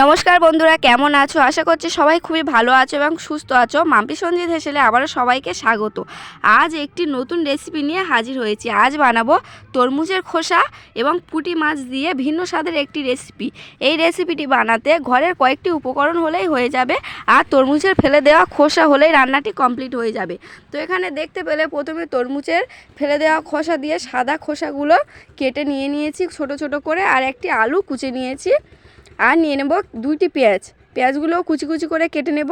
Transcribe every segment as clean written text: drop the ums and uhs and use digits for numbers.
নমস্কার বন্ধুরা, কেমন আছো? আশা করছি সবাই খুবই ভালো আছো এবং সুস্থ আছো। মাম্পি সঞ্জিত হেসেলে আবারও সবাইকে স্বাগত। আজ একটি নতুন রেসিপি নিয়ে হাজির হয়েছি। আজ বানাবো তরমুজের খোসা এবং পুঁটি মাছ দিয়ে ভিন্ন স্বাদের একটি রেসিপি। এই রেসিপিটি বানাতে ঘরের কয়েকটি উপকরণ হলেই হয়ে যাবে, আর তরমুজের ফেলে দেওয়া খোসা হলেই রান্নাটি কমপ্লিট হয়ে যাবে। তো এখানে দেখতে পেলে প্রথমে তরমুজের ফেলে দেওয়া খোসা দিয়ে সাদা খোসাগুলো কেটে নিয়েছি ছোট ছোট করে, আর একটি আলু কুচে নিয়েছি, আর নিয়ে নেব দুইটি পেঁয়াজগুলো কুচি কুচি করে কেটে নেব।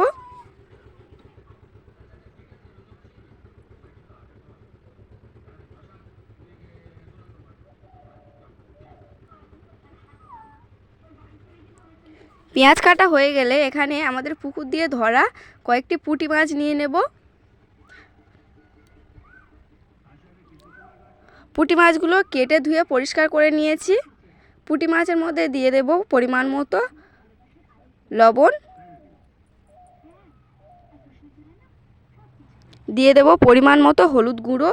পেঁয়াজ কাটা হয়ে গেলে এখানে আমাদের পুকুর দিয়ে ধরা কয়েকটি পুঁটি মাছ নিয়ে নেব। পুঁটি মাছগুলো কেটে ধুয়ে পরিষ্কার করে নিয়েছি। পুঁটি মাছের মধ্যে দিয়ে দেব পরিমাণ মতো লবণ, দিয়ে দেব পরিমাণ মতো হলুদ গুঁড়ো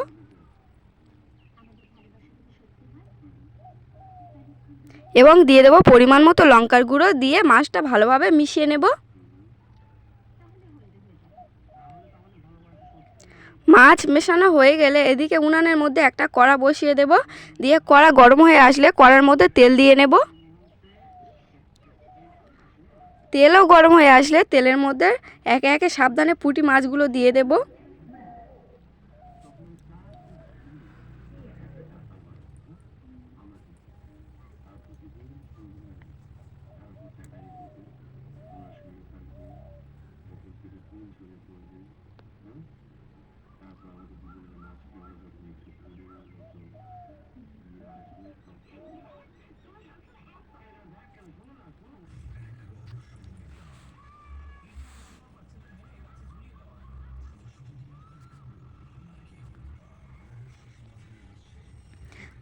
এবং দিয়ে দেব পরিমাণ মতো লঙ্কার গুঁড়ো, দিয়ে মাছটা ভালোভাবে মিশিয়ে নেব। মাছ মেশানো হয়ে গেলে এদিকে উনানের মধ্যে একটা কড়া বসিয়ে দেব, দিয়ে কড়া গরম হয়ে আসলে কড়ার মধ্যে তেল দিয়ে নেব। তেলও গরম হয়ে আসলে তেলের মধ্যে একে একে সাবধানে পুঁটি মাছগুলো দিয়ে দেব।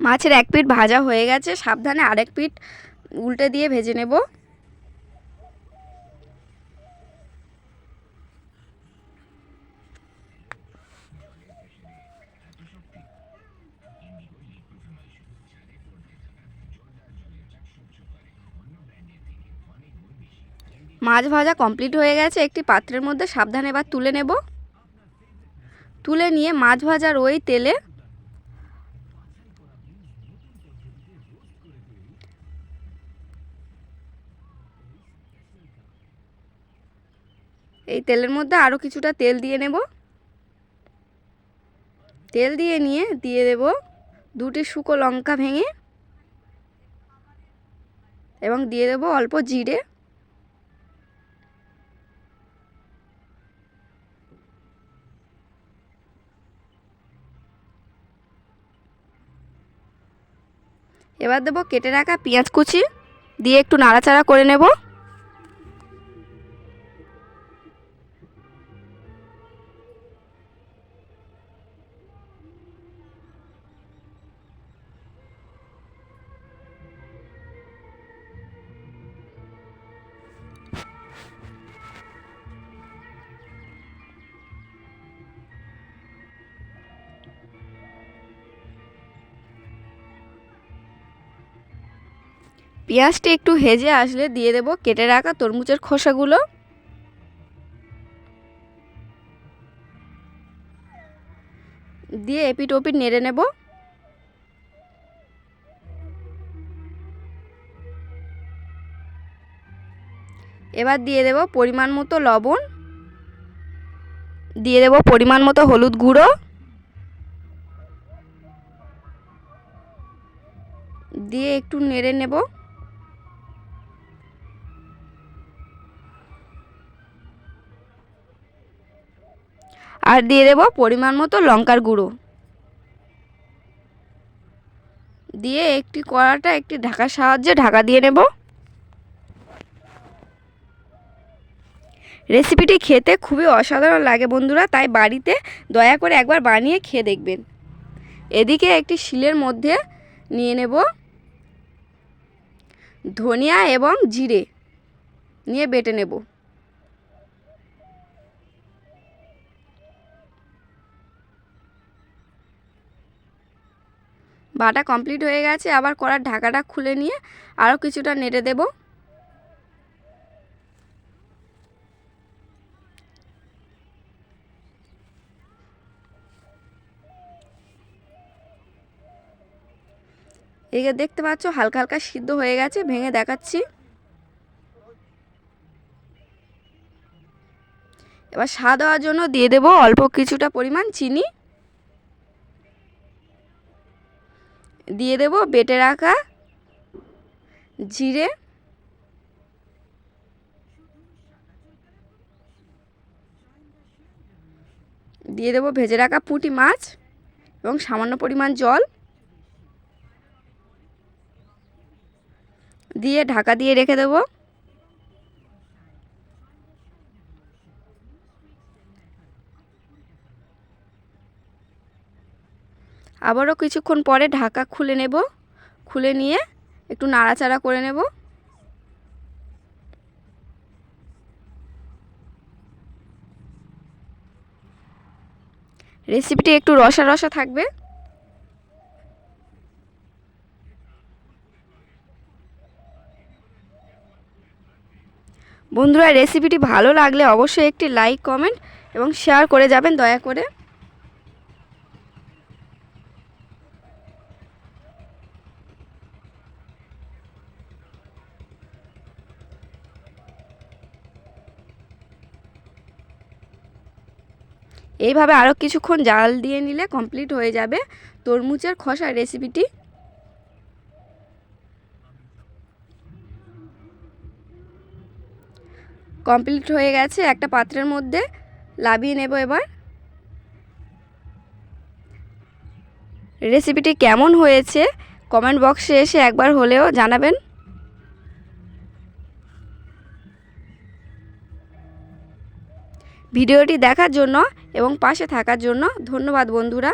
মাছের এক পিঠ ভাজা হয়ে গেছে, সাবধানে আরেক পিঠ উল্টে দিয়ে ভেজে নেব। মাছ ভাজা কমপ্লিট হয়ে গেছে, একটি পাত্রের মধ্যে সাবধানে এবার তুলে নেব। তুলে নিয়ে মাছ ভাজার ওই তেলে এই তেলের মধ্যে আরও কিছুটা তেল দিয়ে নেব। তেল দিয়ে নিয়ে দিয়ে দেব দুটি শুকনো লঙ্কা ভেঙে, এবং দিয়ে দেব অল্প জিরে, এবার দেব কেটে রাখা পেঁয়াজ কুচি, দিয়ে একটু নাড়াচাড়া করে নেব। পেঁয়াজটি একটু হেজে আসলে দিয়ে দেব কেটে রাখা তরমুজের খোসাগুলো, দিয়ে এপিট ওপিট নেড়ে নেব। এবার দিয়ে দেব পরিমাণ মতো লবণ, দিয়ে দেব পরিমাণ মতো হলুদ গুঁড়ো, দিয়ে একটু নেড়ে নেব। আর দিয়ে দেব পরিমাণ মতো লঙ্কার গুঁড়ো, দিয়ে একটি কড়াটা একটি ঢাকার সাহায্যে ঢাকা দিয়ে নেব। রেসিপিটি খেতে খুবই অসাধারণ লাগে বন্ধুরা, তাই বাড়িতে দয়া করে একবার বানিয়ে খেয়ে দেখবেন। এদিকে একটি শিলের মধ্যে নিয়ে নেব ধনিয়া এবং জিরে, নিয়ে বেটে নেব। বাটা কমপ্লিট হয়ে গেছে, আবার কড়ার ঢাকাটা খুলে নিয়ে আরও কিছুটা নেড়ে দেব। এদিকে দেখতে পাচ্ছ হালকা হালকা সিদ্ধ হয়ে গেছে, ভেঙে দেখাচ্ছি। এবার স্বাদ হওয়ার জন্য দিয়ে দেব অল্প কিছুটা পরিমাণ চিনি, দিয়ে দেব বেটে রাখা জিরে, দিয়ে দেব ভেজে রাখা পুঁটি মাছ এবং সামান্য পরিমাণ জল দিয়ে ঢাকা দিয়ে রেখে দেব। আবারও কিছুক্ষণ পরে ঢাকা খুলে নেব, খুলে নিয়ে একটু নাড়াচাড়া করে নেব। রেসিপিটি একটু রসা রসা থাকবে। বন্ধুরা, রেসিপিটি ভালো লাগলে অবশ্যই একটি লাইক, কমেন্ট এবং শেয়ার করে যাবেন দয়া করে। এইভাবে আরও কিছুক্ষণ জাল দিয়ে নিলে কমপ্লিট হয়ে যাবে তরমুজের খোসা রেসিপিটি। কমপ্লিট হয়ে গেছে, একটা পাত্রের মধ্যে নামিয়ে নেব। এবার রেসিপিটি কেমন হয়েছে কমেন্ট বক্সে এসে একবার হলেও জানাবেন। ভিডিওটি দেখার জন্য এবং পাশে থাকার জন্য ধন্যবাদ বন্ধুরা।